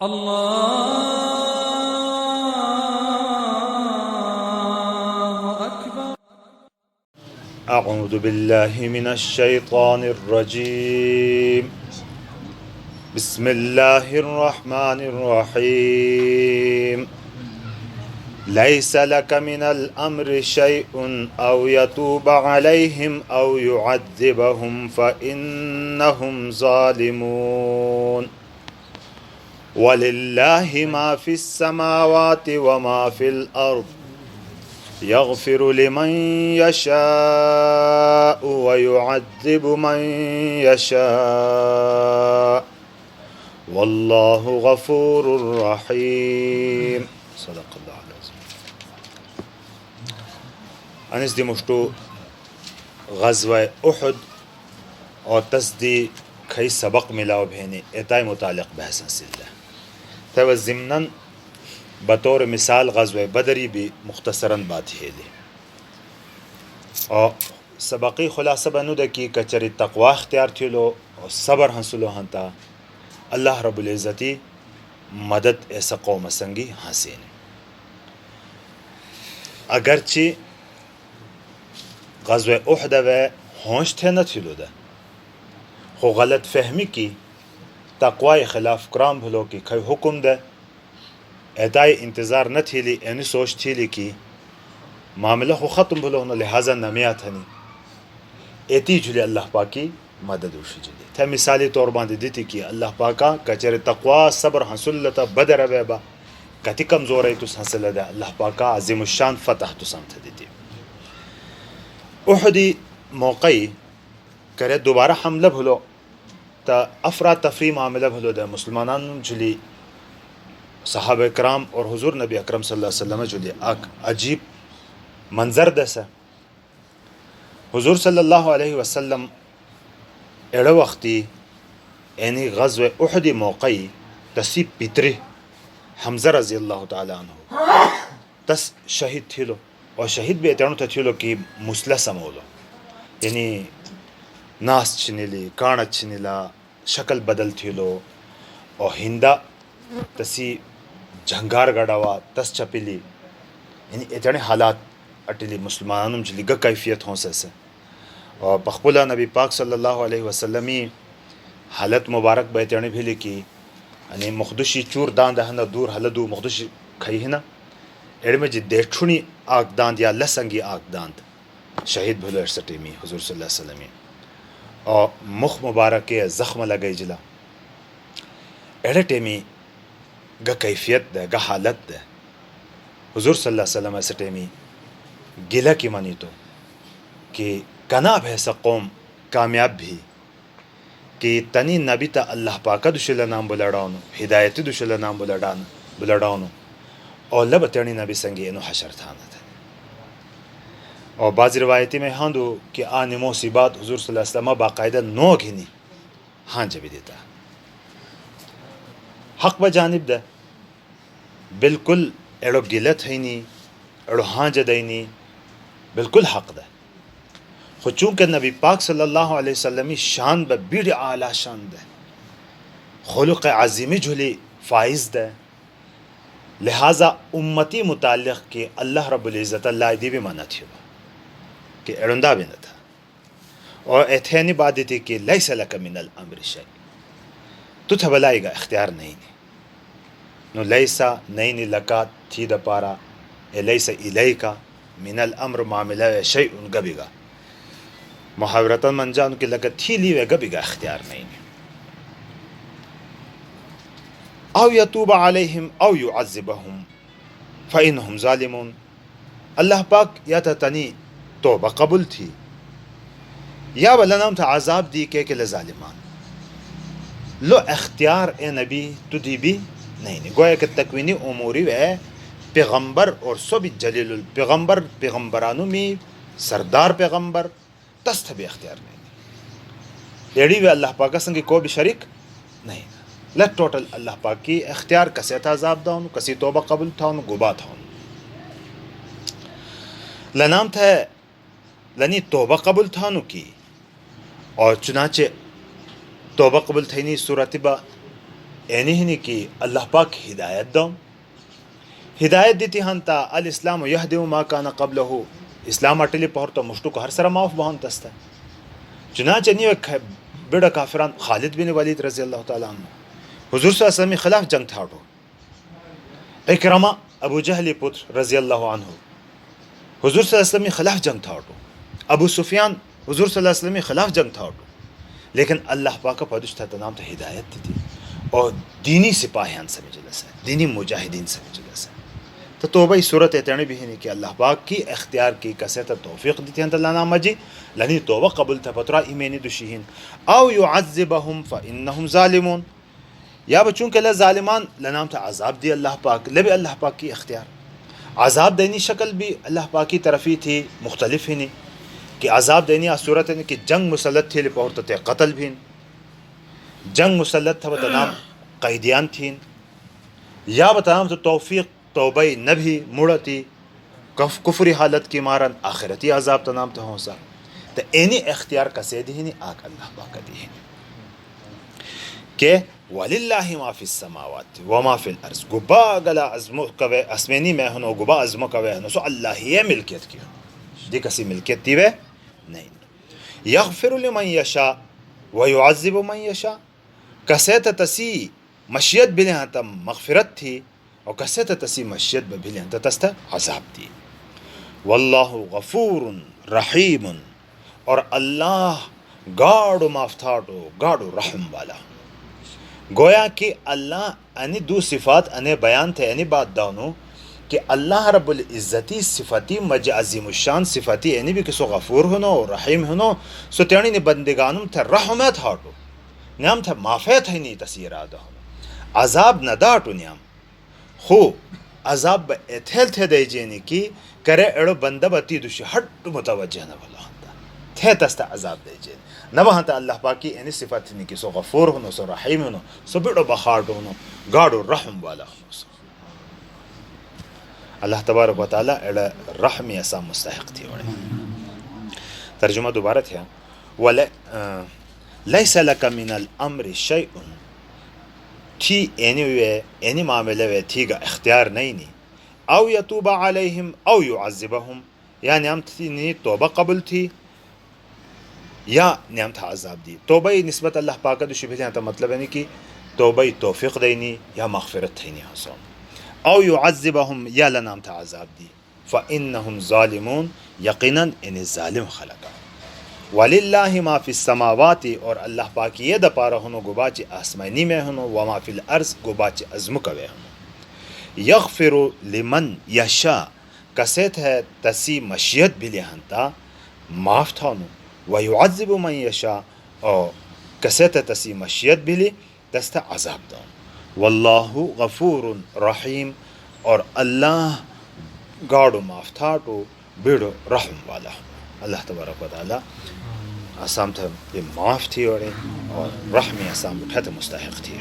الله أكبر. أعوذ بالله من الشيطان الرجيم. بسم الله الرحمن الرحيم. ليس لك من الأمر شيء أو يتوب عليهم أو يعذبهم فإنهم ظالمون. ولله ما في السماوات وما في الأرض يغفر لمن يشاء ويعذب من يشاء والله غفور رحيم. صدق الله العظيم. انس دی مشتو غزوہ احد اور تصدی کئی سبق ملاو بھینی اتائی متعلق بحث حاصل ہے تو ضمناً بطور مثال غزوہ بدری بھی مختصراً بات ہے لی اور سبقی خلاصہ بنو دے کی کچری تقوی اختیار تھیلو اور صبر حاصلو ہنتا اللہ رب العزتی مدد ایسا قوم سنگی حاصل اگرچہ غزوہ احد وے ہونش تھے نہ تھیلو دے خو غلط فہمی کی تقوی خلاف کرام بھلو کی کھئی حکم دے ادائی انتظار نہ تھیلی اینی سوچ تھیلی کی معاملہ خو ختم بھلو ہونا لہذا نمیات ہنی ایتی جھلی اللہ پاکی مدد وشی جلی تھا مثالی طور باندھی دیتی کی اللہ پاکا کچر تقوی صبر حاصل لتا بدر ویبا کتی کمزور ہے تس حاصل دے اللہ پاکا عظیم الشان فتح تو سمت دیتی احدی موقعی کرے دوبارہ حملہ بھلو تا افراد تفری معاملہ بھلو دے مسلمانان جلی صحابہ کرام اور حضور نبی اکرم صلی اللہ علیہ وسلم جلی آک عجیب منظر دسا حضور صلی اللہ علیہ وسلم ایڑا وقتی اینی غزوہ احدی موقعی تسی پیتری حمزہ رضی اللہ تعالیٰ عنہ تس شہید تھیلو اور شہید بھی اتنو تھیلو کی مسلح سمولو یعنی ناس چھنیلی کانا چھنیلا شکل بدل تھیلو اور ہندہ تسی جھنگار گڑاوا تس چپیلی یعنی اتنے حالات اٹلی مسلمانوں جلی گا کیفیت ہوں سے اور بخبولہ نبی پاک صلی اللہ علیہ وسلمی حالت مبارک بیتنے بھی لکی یعنی مخدوشی چور دان دہنا دور حلدو مخدوشی کھئی ہے نا ایڑ میں جی دیٹھونی آگ داند یا لسنگی آگ داند شہید بھلو ارسٹیمی حضور صلی اللہ علیہ وسلم اور مخ مبارک کے زخم لگئی جلا ایڑے ٹیمی گا کیفیت دے گا حالت دے حضور صلی اللہ علیہ وسلم ایسے ٹیمی گلہ کی منی تو کہ کناب ایسا قوم کامیاب بھی کہ تنی نبی تا اللہ پاکا دوشلہ نام بلڑاؤنو ہدایتی دوشلہ نام بلڑاؤنو اور لب تیرنی نبی سنگی انو حشر تھانا تھا اور بعض روایتی میں ہاں دو کہ آنی موسی بات حضور صلی اللہ علیہ وسلم باقاعدہ نو گھنی ہاں جبی دیتا حق بجانب دے بالکل ایڑو گلت ہے نی ایڑو ہاں جدائی نی بالکل حق دے خود چونکہ نبی پاک صلی اللہ علیہ وسلم شان با بیڑ اعلیٰ شان دے خلق عظیمی جھلی فائز دے لہٰذا امتی متعلق کہ اللہ رب العزت اللہ دی بھی مانا تھی کہ ایڑندہ بھی نہ تھا اور ایتھینی بات دیتی کہ لیس لک من الامر شیء تو تھا بلائی گا اختیار نہیں نو لیسا نہیں لکا تھی دا پارا اے لیسا الیکا من الامر معاملہ شیء گبی گا محاورتاً من جانو کہ لکا تھی لیوے گبی گا اختیار نہیں او یتوب علیہم او یعذبہم فإنہم ظالمون اللہ پاک یا تا تنی توبہ قبول تھی یا ولنام تھا عذاب دی کہ لظالمان لو اختیار اے نبی تو دی بھی نہیں گویا کہ تکوینی اموری ہے پیغمبر اور سو بھی جلیل الپیغمبر پیغمبرانو میں سردار پیغمبر تست بھی اختیار نہیں ایڑی وے اللہ پاکا سنگی کو بھی شریک نہیں لٹ ٹوٹل اللہ پاک کی اختیار کسی تھا عذاب داؤن کسی توبہ قبول تھا ان گبا تھا ان لنام تھا لنی توبہ قبول تھا انو کی اور چنانچہ توبہ قبول تھینی صورت با اینی کی اللہ پاک ہدایت دو ہدایت دیتی ہنتا الاسلام یہدم ما کان قبلہ اسلام اٹلی پہر تو مشتو کو ہر سر معاف بہن تستا چنانچہ نیو بڑا کافران خالد بن ولید رضی اللہ تعالیٰ عنہ حضور صلی اللہ علیہ وسلم خلاف جنگ تھاٹو اکرما ابو جہل پتر رضی اللہ عنہ حضور صلی اللہ علیہ وسلم خلاف جنگ تھاٹو ابو سفیان حضور صلی اللہ علیہ وسلم خلاف جنگ تھاٹو لیکن اللہ پاک پدش تھا نام تو ہدایت دی تھی اور دینی سپاہیان سمجھ لسا دینی مجاہدین سمجھ لسا تو توبہ صورت اعتنی بھی نہیں کہ اللہ پاک کی اختیار کی کسے تو توفیق دیتی ہیں اللہ نام جی لنی توبہ قبول تھا پترا ایمینی دشیہن او یعذبہم فانہم ظالمون یا بچوں کہ اللہ ظالمان لنام تھا عذاب دی اللہ پاک لبی اللہ پاک کی اختیار عذاب دینی شکل بھی اللہ پاک کی طرفی تھی مختلف ہی نہیں کہ عذاب دینی صورت ہے کہ جنگ مسلط تھی لپورت قتل بھی جنگ مسلط تھا بتنام قیدیان تھیں یا بتنام تو توفیق توبہ نبی مڑتی کفری حالت کی مارن آخرتی عذاب تنام تو ہوں سا تو اینی اختیار کا سیدھی ہی نہیں آگ اللہ پاک دی ہی کہ وَلِلَّهِ مَا فِي السَّمَاوَاتِ وَمَا فِي الْأَرْضِ گبا گلا عظم کوے اسمینی میں ہنو گبا عظم کوے ہنو سو اللہ ہی ملکیت کی دی کسی ملکیت دیوے نہیں یغفر لمن یشاء ویعذب من یشاء کسے تسی مشیت بلے ہاں تا مغفرت تھی اور کسے تسی مشیت بلے ہاں تا تستا عذاب دی واللہ غفور رحیم اور اللہ گاڑو مافتاٹو گاڑو رحم والا گویا کہ اللہ انی دو صفات انے بیان تھے انی بات دانو کہ اللہ رب العزتی صفتی مج عظیم الشان صفتی انی بھی کسو غفور ہنو رحیم ہنو سو تیانی نے بندگانم تھا رحمت ہاٹو نیام تھا معافیت ہی نہیں تصیر آدھا ہنو عذاب نداٹو نیام خو عذاب با اتھیل تھے دے جینی کی کرے اڑو بندہ باتی دوشی ہٹ متوجہ نبالا ہنتا تھے تستا عذاب دے جینی نبا ہنتا اللہ پاکی اینی صفت نہیں کی سو غفور ہنو سو رحیم ہنو سو بڑو بخارڈو ہنو گاڑو رحم والا ہنو سو اللہ تبارک و تعالی اڑا رحمی ایسا مستحق تھی وڑے ترجمہ دوبارہ تھیا لیس لک من الامر شیئن تھی اینی معاملے وے تھی گا اختیار نہیں او یتوب علیہم او یعذبہم یا نعم تھی توبہ قبل تھی یا نعم تھا عذاب دی توبہ نسبت اللہ پاک دو شبہ دیتا مطلب ہے کہ توبہ توفیق دینی یا مغفرت تھینی حسو او یعذبہم یا لنام تھا عذاب دی فإنہم ظالمون یقیناً انہیں ظالم خلقا وَلِلَّهِ مَا فِي السَّمَاوَاتِ اور اللہ پاکی یہ دپارا ہنو گباچی آسمانی میں ہنو وَمَا فِي الْأَرْضِ گباچی عظمکوے ہنو یغفر لمن یشا کسیت ہے تسی مشیت بھی لہنتا معاف تھانو وَيُعَذِّبُ مَنْ يَشَاءُ اور کسیت تسی مشیت بھی لی دستا عذاب دون واللہ غفور رحیم اور اللہ گاڑو معاف تھاٹو بیڑو رحم والا اللہ تبارک و تعالی آسام تھا یہ معاف تھی اور رحمی آسام اٹھا مستحق تھی